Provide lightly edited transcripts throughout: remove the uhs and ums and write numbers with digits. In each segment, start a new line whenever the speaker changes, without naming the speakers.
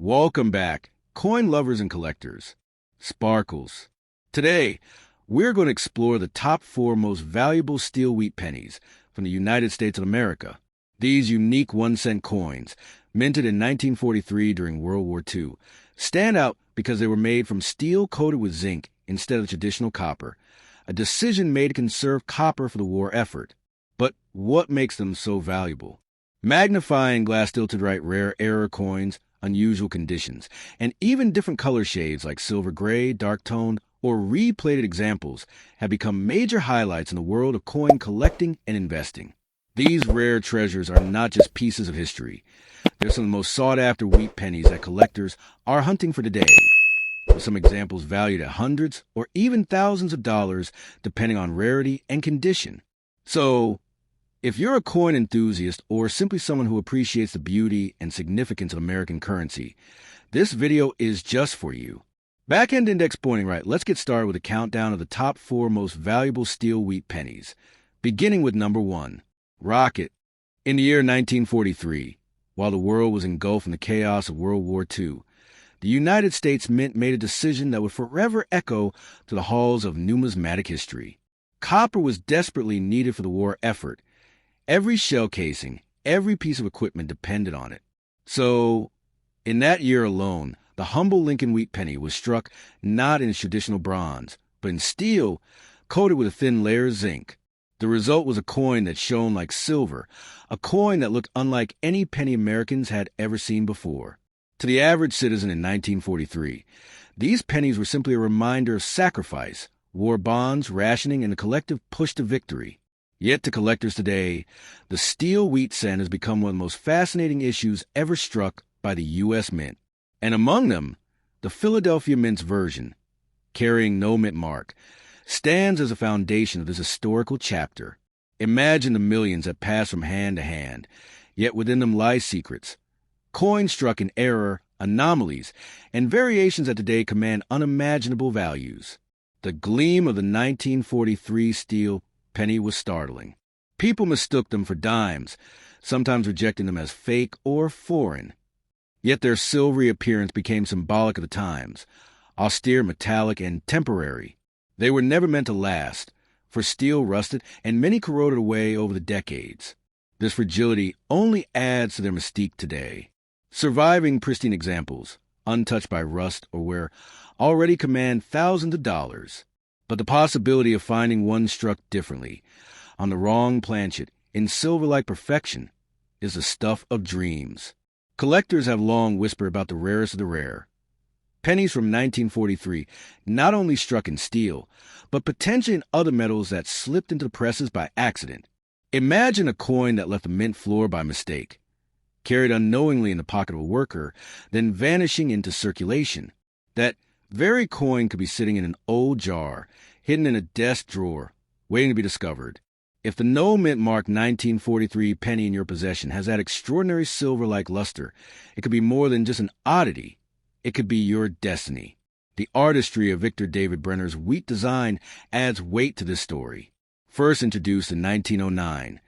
Welcome back, coin lovers and collectors. Sparkles. Today, we're going to explore the top 4 most valuable steel wheat pennies from the United States of America. These unique 1-cent coins, minted in 1943 during World War II, stand out because they were made from steel coated with zinc instead of traditional copper, a decision made to conserve copper for the war effort. But what makes them so valuable? Magnifying glass tilted right rare error coins, unusual conditions, and even different color shades like silver gray, dark tone, or replated examples have become major highlights in the world of coin collecting and investing. These rare treasures are not just pieces of history. They're some of the most sought-after wheat pennies that collectors are hunting for today, with some examples valued at hundreds or even thousands of dollars depending on rarity and condition. So, if you're a coin enthusiast or simply someone who appreciates the beauty and significance of American currency, this video is just for you. Back-end index pointing right, let's get started with a countdown of the top 4 most valuable steel wheat pennies, beginning with number 1, Rocket. In the year 1943, while the world was engulfed in the chaos of World War II, the United States Mint made a decision that would forever echo to the halls of numismatic history. Copper was desperately needed for the war effort. Every shell casing, every piece of equipment depended on it. So, in that year alone, the humble Lincoln wheat penny was struck not in its traditional bronze, but in steel, coated with a thin layer of zinc. The result was a coin that shone like silver, a coin that looked unlike any penny Americans had ever seen before. To the average citizen in 1943, these pennies were simply a reminder of sacrifice, war bonds, rationing, and the collective push to victory. Yet to collectors today, the steel wheat cent has become one of the most fascinating issues ever struck by the U.S. Mint. And among them, the Philadelphia Mint's version, carrying no mint mark, stands as a foundation of this historical chapter. Imagine the millions that pass from hand to hand, yet within them lie secrets. Coins struck in error, anomalies, and variations that today command unimaginable values. The gleam of the 1943 steel penny was startling. People mistook them for dimes, sometimes rejecting them as fake or foreign. Yet their silvery appearance became symbolic of the times, austere, metallic, and temporary. They were never meant to last, for steel rusted and many corroded away over the decades. This fragility only adds to their mystique today. Surviving pristine examples, untouched by rust or wear, already command thousands of dollars. But the possibility of finding one struck differently, on the wrong planchet, in silver-like perfection, is the stuff of dreams. Collectors have long whispered about the rarest of the rare. Pennies from 1943 not only struck in steel, but potentially in other metals that slipped into the presses by accident. Imagine a coin that left the mint floor by mistake, carried unknowingly in the pocket of a worker, then vanishing into circulation. That very coin could be sitting in an old jar, hidden in a desk drawer, waiting to be discovered. If the no mint mark 1943 penny in your possession has that extraordinary silver-like luster, it could be more than just an oddity. It could be your destiny. The artistry of Victor David Brenner's wheat design adds weight to this story. First introduced in 1909,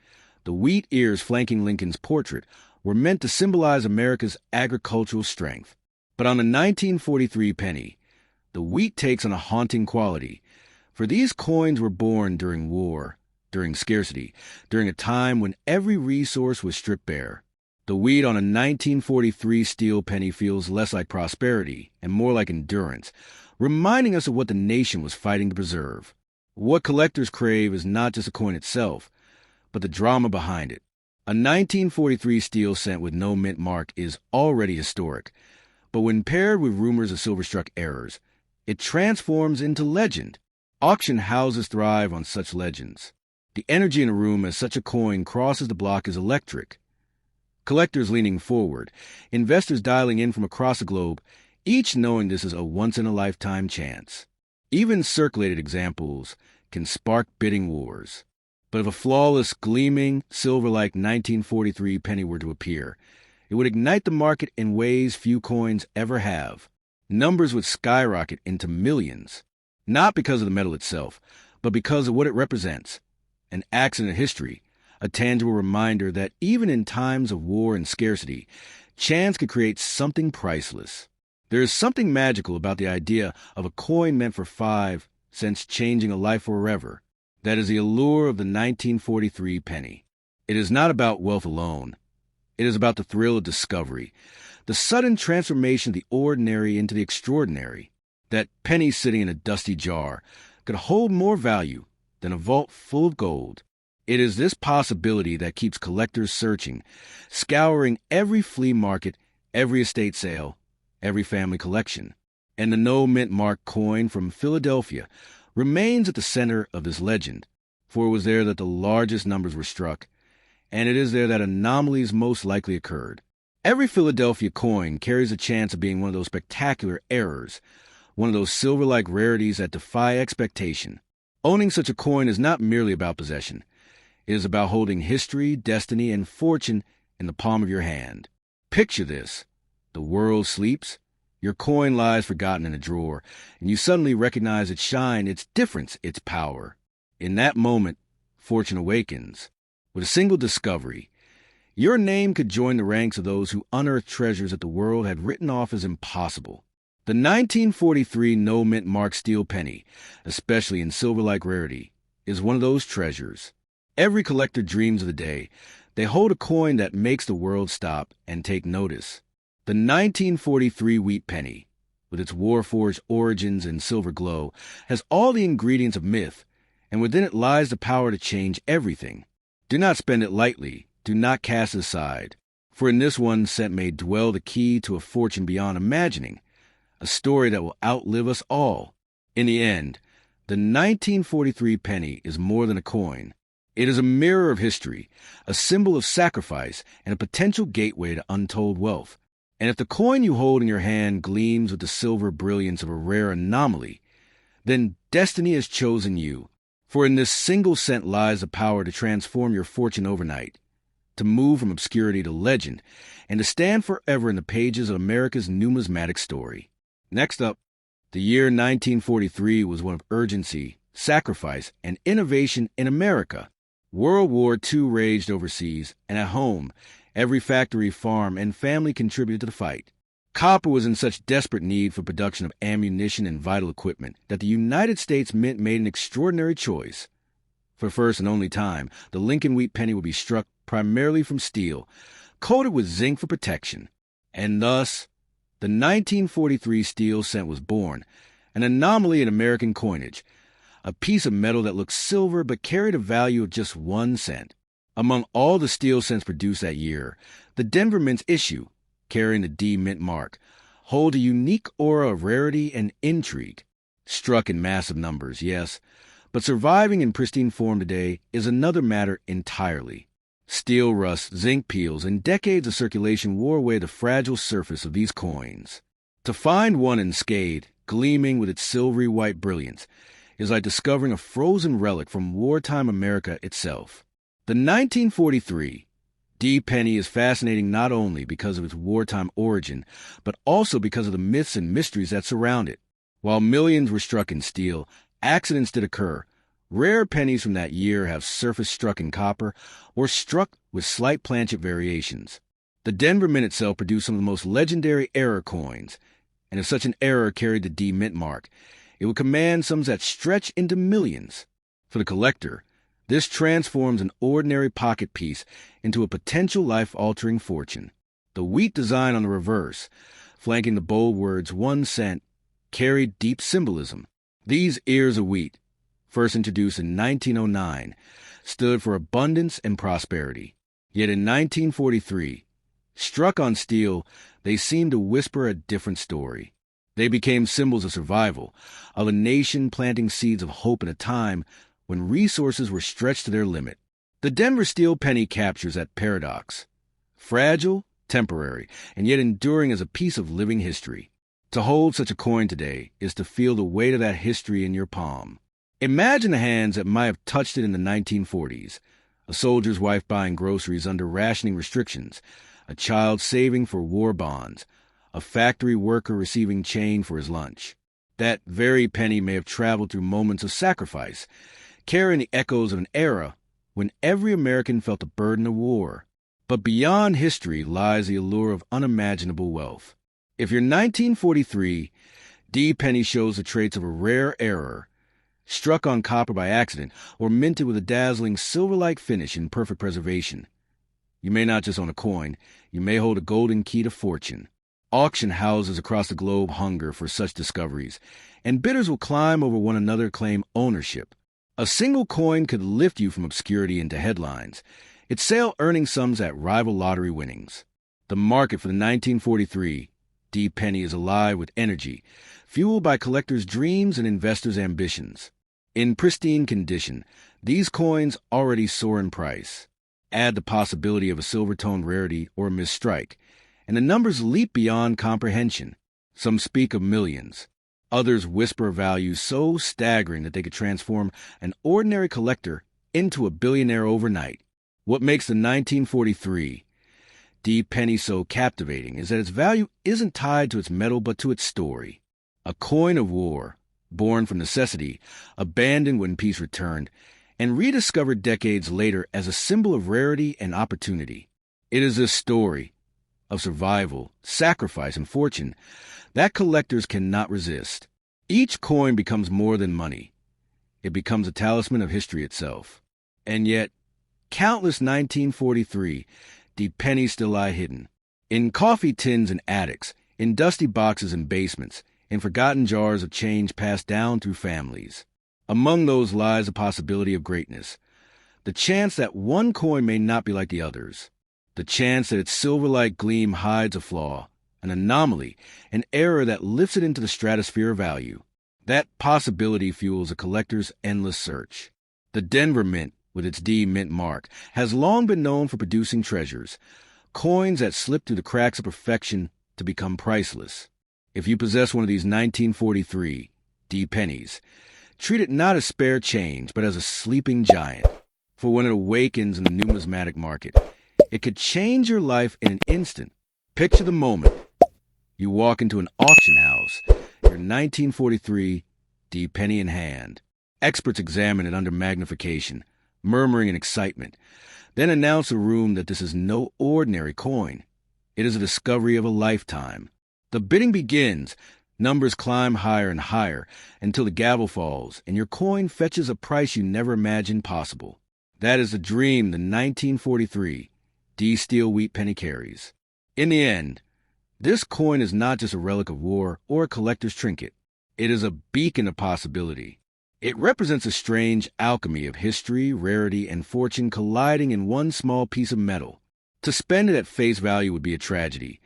the wheat ears flanking Lincoln's portrait were meant to symbolize America's agricultural strength. But on the 1943 penny, the wheat takes on a haunting quality, for these coins were born during war, during scarcity, during a time when every resource was stripped bare. The wheat on a 1943 steel penny feels less like prosperity and more like endurance, reminding us of what the nation was fighting to preserve. What collectors crave is not just the coin itself, but the drama behind it. A 1943 steel cent with no mint mark is already historic, but when paired with rumors of silver-struck errors, it transforms into legend. Auction houses thrive on such legends. The energy in a room as such a coin crosses the block is electric. Collectors leaning forward, investors dialing in from across the globe, each knowing this is a once-in-a-lifetime chance. Even circulated examples can spark bidding wars. But if a flawless, gleaming, silver-like 1943 penny were to appear, it would ignite the market in ways few coins ever have. Numbers would skyrocket into millions, not because of the metal itself, but because of what it represents. An accident of history, a tangible reminder that even in times of war and scarcity, chance could create something priceless. There is something magical about the idea of a coin meant for 5 cents changing a life forever. That is the allure of the 1943 penny. It is not about wealth alone. It is about the thrill of discovery, the sudden transformation of the ordinary into the extraordinary. That penny sitting in a dusty jar could hold more value than a vault full of gold. It is this possibility that keeps collectors searching, scouring every flea market, every estate sale, every family collection. And the no mint mark coin from Philadelphia remains at the center of this legend, for it was there that the largest numbers were struck, and it is there that anomalies most likely occurred. Every Philadelphia coin carries a chance of being one of those spectacular errors, one of those silver-like rarities that defy expectation. Owning such a coin is not merely about possession. It is about holding history, destiny, and fortune in the palm of your hand. Picture this. The world sleeps. Your coin lies forgotten in a drawer, and you suddenly recognize its shine, its difference, its power. In that moment, fortune awakens. With a single discovery, your name could join the ranks of those who unearthed treasures that the world had written off as impossible. The 1943 no mint mark steel penny, especially in silver-like rarity, is one of those treasures. Every collector dreams of the day they hold a coin that makes the world stop and take notice. The 1943 wheat penny, with its war-forged origins and silver glow, has all the ingredients of myth, and within it lies the power to change everything. Do not spend it lightly. Do not cast it aside. For in this 1 cent may dwell the key to a fortune beyond imagining, a story that will outlive us all. In the end, the 1943 penny is more than a coin. It is a mirror of history, a symbol of sacrifice, and a potential gateway to untold wealth. And if the coin you hold in your hand gleams with the silver brilliance of a rare anomaly, then destiny has chosen you. For in this single cent lies the power to transform your fortune overnight, to move from obscurity to legend, and to stand forever in the pages of America's numismatic story. Next up, the year 1943 was one of urgency, sacrifice, and innovation in America. World War II raged overseas, and at home, every factory, farm, and family contributed to the fight. Copper was in such desperate need for production of ammunition and vital equipment that the United States Mint made an extraordinary choice. For the first and only time, the Lincoln wheat penny would be struck primarily from steel, coated with zinc for protection. And thus, the 1943 steel cent was born, an anomaly in American coinage, a piece of metal that looked silver but carried a value of just 1 cent. Among all the steel cents produced that year, the Denver Mint's issue, carrying the D Mint mark, hold a unique aura of rarity and intrigue. Struck in massive numbers, yes, but surviving in pristine form today is another matter entirely. Steel rust, zinc peels, and decades of circulation wore away the fragile surface of these coins. To find one unscathed, gleaming with its silvery white brilliance, is like discovering a frozen relic from wartime America itself. The 1943 D penny is fascinating not only because of its wartime origin, but also because of the myths and mysteries that surround it. While millions were struck in steel, accidents did occur. Rare pennies from that year have surface struck in copper or struck with slight planchet variations. The Denver Mint itself produced some of the most legendary error coins, and if such an error carried the D Mint mark, it would command sums that stretch into millions. For the collector, this transforms an ordinary pocket piece into a potential life-altering fortune. The wheat design on the reverse, flanking the bold words 1 cent, carried deep symbolism. These ears of wheat, first introduced in 1909, stood for abundance and prosperity. Yet in 1943, struck on steel, they seemed to whisper a different story. They became symbols of survival, of a nation planting seeds of hope in a time when resources were stretched to their limit. The Denver steel penny captures that paradox. Fragile, temporary, and yet enduring as a piece of living history. To hold such a coin today is to feel the weight of that history in your palm. Imagine the hands that might have touched it in the 1940s. A soldier's wife buying groceries under rationing restrictions, a child saving for war bonds, a factory worker receiving change for his lunch. That very penny may have traveled through moments of sacrifice, carrying the echoes of an era when every American felt the burden of war. But beyond history lies the allure of unimaginable wealth. If your 1943 D penny shows the traits of a rare error, struck on copper by accident, or minted with a dazzling silver-like finish in perfect preservation, you may not just own a coin, you may hold a golden key to fortune. Auction houses across the globe hunger for such discoveries, and bidders will climb over one another to claim ownership. A single coin could lift you from obscurity into headlines, its sale earning sums at rival lottery winnings. The market for the 1943 D penny is alive with energy, fueled by collectors' dreams and investors' ambitions. In pristine condition, these coins already soar in price. Add the possibility of a silver-toned rarity or a misstrike, and the numbers leap beyond comprehension. Some speak of millions. Others whisper values so staggering that they could transform an ordinary collector into a billionaire overnight. What makes the 1943 D penny so captivating is that its value isn't tied to its metal but to its story. A coin of war, born from necessity, abandoned when peace returned, and rediscovered decades later as a symbol of rarity and opportunity. It is a story of survival, sacrifice, and fortune that collectors cannot resist. Each coin becomes more than money. It becomes a talisman of history itself. And yet, countless 1943 D pennies still lie hidden. In coffee tins and attics, in dusty boxes and basements, in forgotten jars of change passed down through families. Among those lies the possibility of greatness, the chance that one coin may not be like the others, the chance that its silver-like gleam hides a flaw, an anomaly, an error that lifts it into the stratosphere of value. That possibility fuels a collector's endless search. The Denver Mint, with its D Mint mark, has long been known for producing treasures, coins that slip through the cracks of perfection to become priceless. If you possess one of these 1943 D pennies, treat it not as spare change, but as a sleeping giant. For when it awakens in the numismatic market, it could change your life in an instant. Picture the moment. You walk into an auction house, your 1943 D penny in hand. Experts examine it under magnification, murmuring in excitement, then announce to the room that this is no ordinary coin. It is a discovery of a lifetime. The bidding begins. Numbers climb higher and higher until the gavel falls and your coin fetches a price you never imagined possible. That is the dream the 1943 D steel wheat penny carries. In the end, this coin is not just a relic of war or a collector's trinket. It is a beacon of possibility. It represents a strange alchemy of history, rarity, and fortune colliding in one small piece of metal. To spend it at face value would be a tragedy,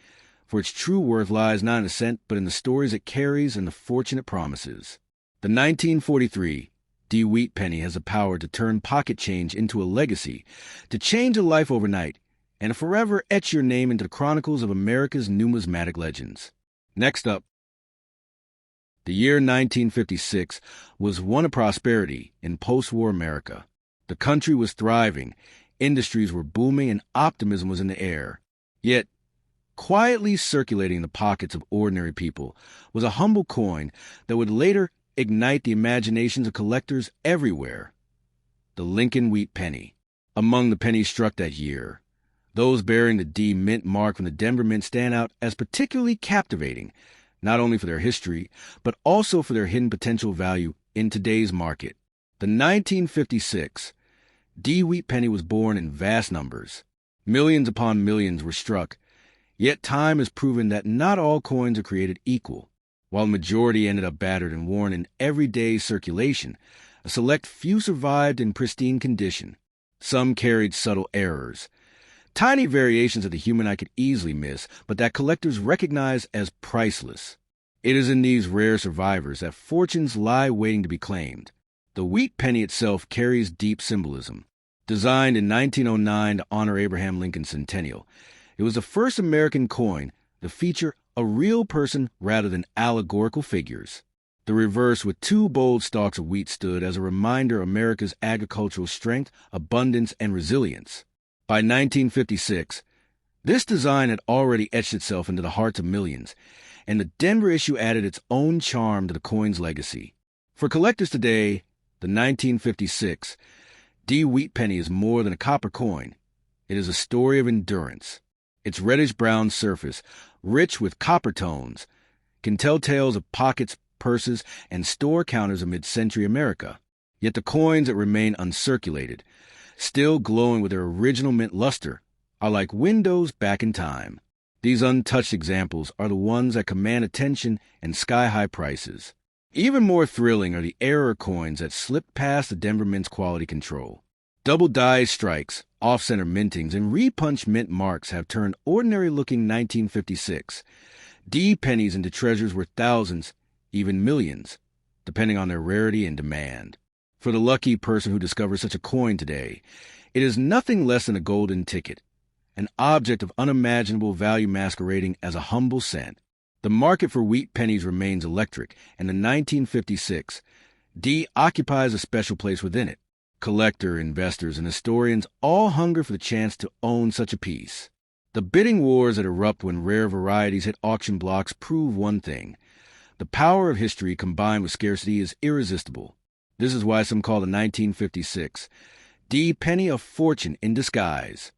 for its true worth lies not in a cent, but in the stories it carries and the fortune it promises. The 1943 D wheat penny has the power to turn pocket change into a legacy, to change a life overnight, and forever etch your name into the chronicles of America's numismatic legends. Next up, the year 1956 was one of prosperity in post-war America. The country was thriving, industries were booming, and optimism was in the air. Yet, quietly circulating in the pockets of ordinary people was a humble coin that would later ignite the imaginations of collectors everywhere. The Lincoln wheat penny. Among the pennies struck that year, those bearing the D Mint mark from the Denver Mint stand out as particularly captivating, not only for their history, but also for their hidden potential value in today's market. The 1956 D wheat penny was born in vast numbers. Millions upon millions were struck, yet time has proven that not all coins are created equal. While the majority ended up battered and worn in everyday circulation, a select few survived in pristine condition. Some carried subtle errors, tiny variations that the human eye could easily miss, but that collectors recognize as priceless. It is in these rare survivors that fortunes lie waiting to be claimed. The wheat penny itself carries deep symbolism. Designed in 1909 to honor Abraham Lincoln's centennial, it was the first American coin to feature a real person rather than allegorical figures. The reverse with two bold stalks of wheat stood as a reminder of America's agricultural strength, abundance, and resilience. By 1956, this design had already etched itself into the hearts of millions, and the Denver issue added its own charm to the coin's legacy. For collectors today, the 1956 D wheat penny is more than a copper coin. It is a story of endurance. Its reddish-brown surface, rich with copper tones, can tell tales of pockets, purses, and store counters of mid-century America. Yet the coins that remain uncirculated, still glowing with their original mint luster, are like windows back in time. These untouched examples are the ones that command attention and sky-high prices. Even more thrilling are the error coins that slipped past the Denver Mint's quality control. Double die strikes, off-center mintings, and repunched mint marks have turned ordinary-looking 1956 D pennies into treasures worth thousands, even millions, depending on their rarity and demand. For the lucky person who discovers such a coin today, it is nothing less than a golden ticket, an object of unimaginable value masquerading as a humble cent. The market for wheat pennies remains electric, and the 1956 D occupies a special place within it. Collector, investors, and historians all hunger for the chance to own such a piece. The bidding wars that erupt when rare varieties hit auction blocks prove one thing. The power of history combined with scarcity is irresistible. This is why some call the 1956 D penny a fortune in disguise.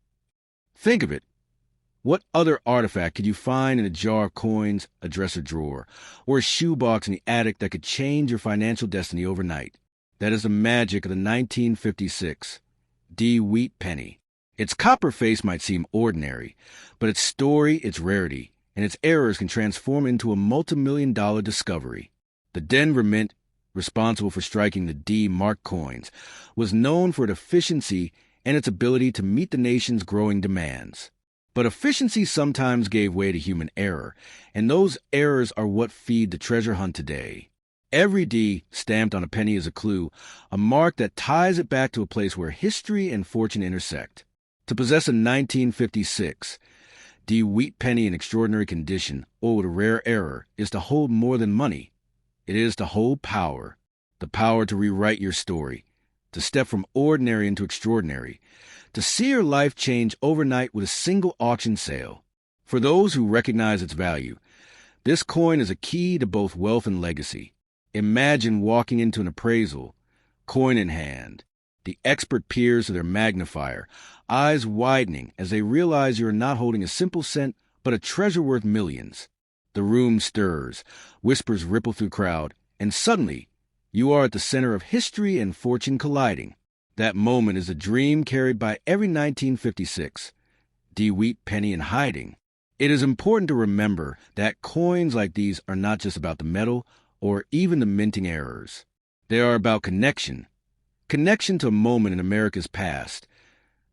Think of it. What other artifact could you find in a jar of coins, a dresser drawer, or a shoebox in the attic that could change your financial destiny overnight? That is the magic of the 1956 D wheat penny. Its copper face might seem ordinary, but its story, its rarity, and its errors can transform into a multi-million-dollar discovery. The Denver Mint, responsible for striking the D marked coins, was known for its efficiency and its ability to meet the nation's growing demands. But efficiency sometimes gave way to human error, and those errors are what feed the treasure hunt today. Every D stamped on a penny is a clue, a mark that ties it back to a place where history and fortune intersect. To possess a 1956 D wheat penny in extraordinary condition or with a rare error is to hold more than money. It is to hold power, the power to rewrite your story, to step from ordinary into extraordinary, to see your life change overnight with a single auction sale. For those who recognize its value, this coin is a key to both wealth and legacy. Imagine walking into an appraisal, coin in hand. The expert peers to their magnifier, eyes widening as they realize you are not holding a simple cent, but a treasure worth millions. The room stirs, whispers ripple through the crowd, and suddenly you are at the center of history and fortune colliding. That moment is a dream carried by every 1956 D wheat penny in hiding. It is important to remember that coins like these are not just about the metal or even the minting errors. They are about connection to a moment in America's past,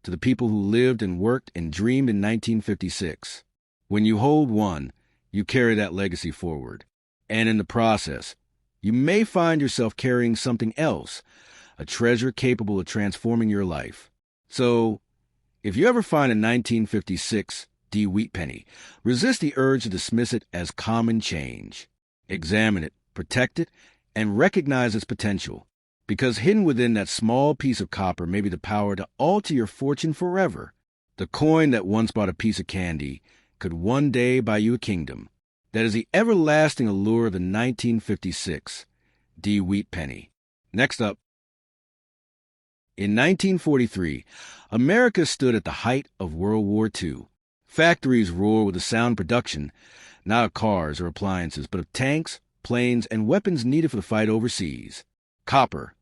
to the people who lived and worked and dreamed in 1956. When you hold one, you carry that legacy forward. And in the process, you may find yourself carrying something else, a treasure capable of transforming your life. So, if you ever find a 1956 D wheat penny, resist the urge to dismiss it as common change. Examine it, protect it, and recognize its potential. Because hidden within that small piece of copper may be the power to alter your fortune forever. The coin that once bought a piece of candy could one day buy you a kingdom. That is the everlasting allure of the 1956 D wheat penny. Next up. In 1943, America stood at the height of World War II. Factories roared with the sound production, not of cars or appliances, but of tanks, planes, and weapons needed for the fight overseas. Copper,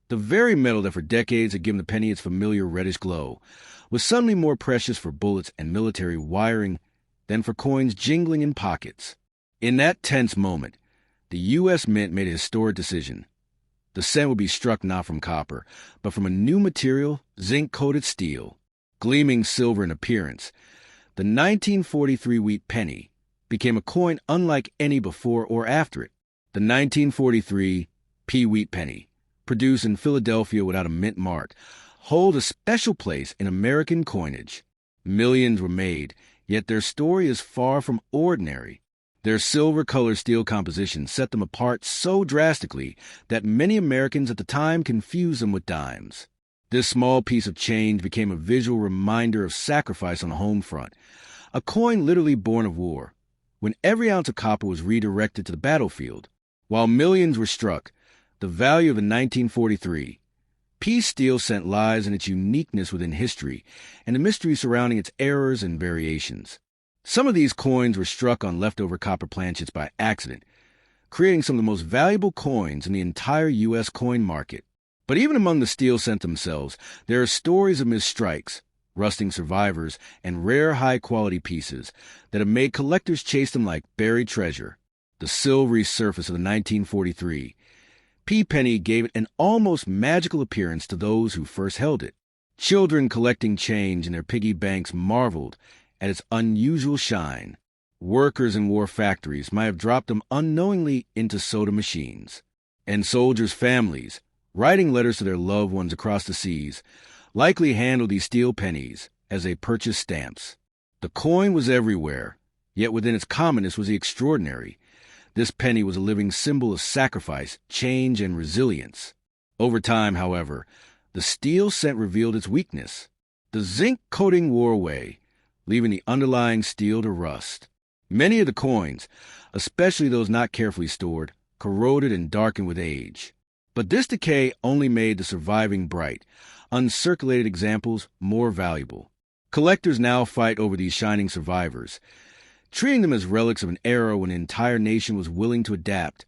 the very metal that for decades had given the penny its familiar reddish glow, was suddenly more precious for bullets and military wiring than for coins jingling in pockets. In that tense moment, the U.S. Mint made a historic decision. The cent would be struck not from copper, but from a new material, zinc-coated steel. Gleaming silver in appearance, the 1943 wheat penny became a coin unlike any before or after it. The 1943 P wheat penny, produced in Philadelphia without a mint mark, hold a special place in American coinage. Millions were made, yet their story is far from ordinary. Their silver-colored steel composition set them apart so drastically that many Americans at the time confused them with dimes. This small piece of change became a visual reminder of sacrifice on the home front, a coin literally born of war, when every ounce of copper was redirected to the battlefield. While millions were struck, the value of the 1943 P steel cent lies in its uniqueness within history and the mystery surrounding its errors and variations. Some of these coins were struck on leftover copper planchets by accident, creating some of the most valuable coins in the entire U.S. coin market. But even among the steel cent themselves, there are stories of misstrikes, rusting survivors, and rare high-quality pieces that have made collectors chase them like buried treasure. The silvery surface of the 1943 P penny gave it an almost magical appearance to those who first held it. Children collecting change in their piggy banks marveled at its unusual shine. Workers in war factories might have dropped them unknowingly into soda machines. And soldiers' families, writing letters to their loved ones across the seas, likely handled these steel pennies as they purchased stamps. The coin was everywhere, yet within its commonness was the extraordinary. This penny was a living symbol of sacrifice, change, and resilience. Over time, however, the steel cent revealed its weakness. The zinc coating wore away, leaving the underlying steel to rust. Many of the coins, especially those not carefully stored, corroded and darkened with age. But this decay only made the surviving bright, uncirculated examples more valuable. Collectors now fight over these shining survivors, treating them as relics of an era when an entire nation was willing to adapt,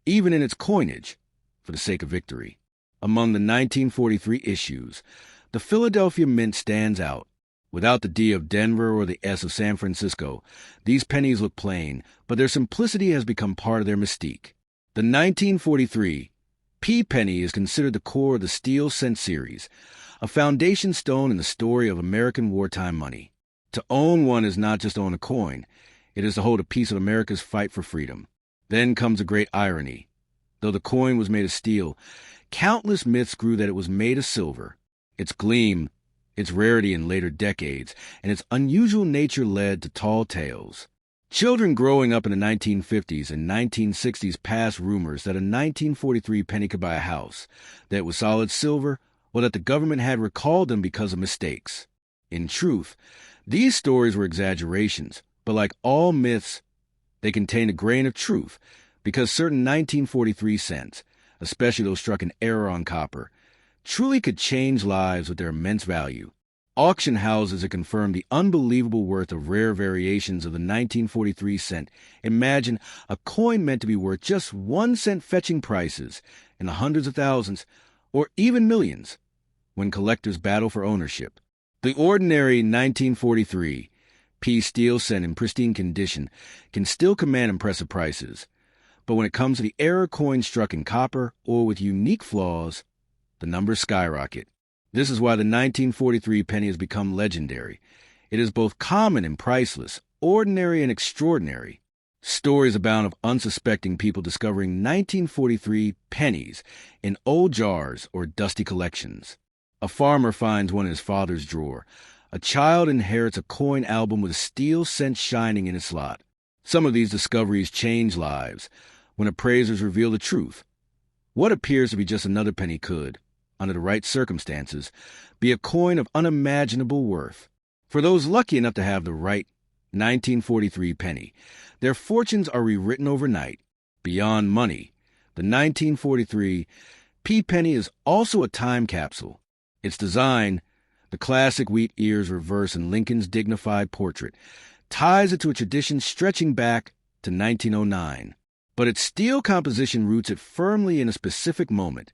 even in its coinage, for the sake of victory. Among the 1943 issues, the Philadelphia Mint stands out. Without the D of Denver or the S of San Francisco, these pennies look plain, but their simplicity has become part of their mystique. The 1943 P penny is considered the core of the steel cent series, a foundation stone in the story of American wartime money. To own one is not just to own a coin, it is to hold a piece of America's fight for freedom. Then comes a great irony. Though the coin was made of steel, countless myths grew that it was made of silver. Its gleam, its rarity in later decades, and its unusual nature led to tall tales. Children growing up in the 1950s and 1960s passed rumors that a 1943 penny could buy a house, that it was solid silver, or that the government had recalled them because of mistakes. In truth, these stories were exaggerations, but like all myths, they contained a grain of truth, because certain 1943 cents, especially those struck in error on copper, truly could change lives with their immense value. Auction houses have confirmed the unbelievable worth of rare variations of the 1943 cent. Imagine a coin meant to be worth just 1 cent fetching prices in the hundreds of thousands, or even millions, when collectors battle for ownership. The ordinary 1943 P steel cent in pristine condition can still command impressive prices, but when it comes to the error coin struck in copper or with unique flaws, the numbers skyrocket. This is why the 1943 penny has become legendary. It is both common and priceless, ordinary and extraordinary. Stories abound of unsuspecting people discovering 1943 pennies in old jars or dusty collections. A farmer finds one in his father's drawer. A child inherits a coin album with a steel cent shining in its slot. Some of these discoveries change lives when appraisers reveal the truth. What appears to be just another penny could, under the right circumstances, be a coin of unimaginable worth. For those lucky enough to have the right 1943 penny, their fortunes are rewritten overnight. Beyond money, the 1943 P penny is also a time capsule. Its design, the classic wheat ears reverse in Lincoln's dignified portrait, ties it to a tradition stretching back to 1909. But its steel composition roots it firmly in a specific moment,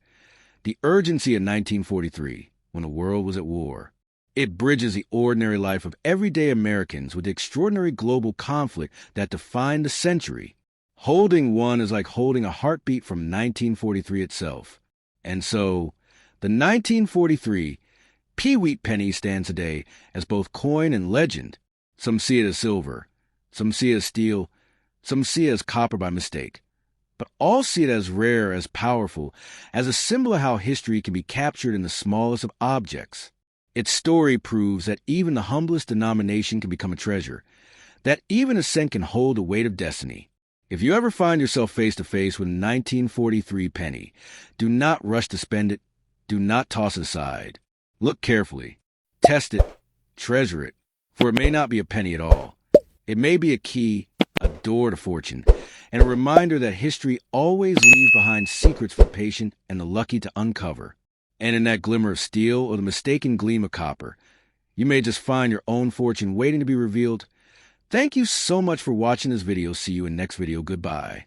the urgency of 1943, when the world was at war. It bridges the ordinary life of everyday Americans with the extraordinary global conflict that defined the century. Holding one is like holding a heartbeat from 1943 itself. And so, the 1943 P-wheat penny stands today as both coin and legend. Some see it as silver, some see it as steel, some see it as copper by mistake. But all see it as rare, as powerful, as a symbol of how history can be captured in the smallest of objects. Its story proves that even the humblest denomination can become a treasure, that even a cent can hold the weight of destiny. If you ever find yourself face to face with a 1943 penny, do not rush to spend it, do not toss it aside. Look carefully, test it, treasure it, for it may not be a penny at all. It may be a key, a door to fortune, and a reminder that history always leaves behind secrets for the patient and the lucky to uncover. And in that glimmer of steel or the mistaken gleam of copper, you may just find your own fortune waiting to be revealed. Thank you so much for watching this video. See you in next video. Goodbye.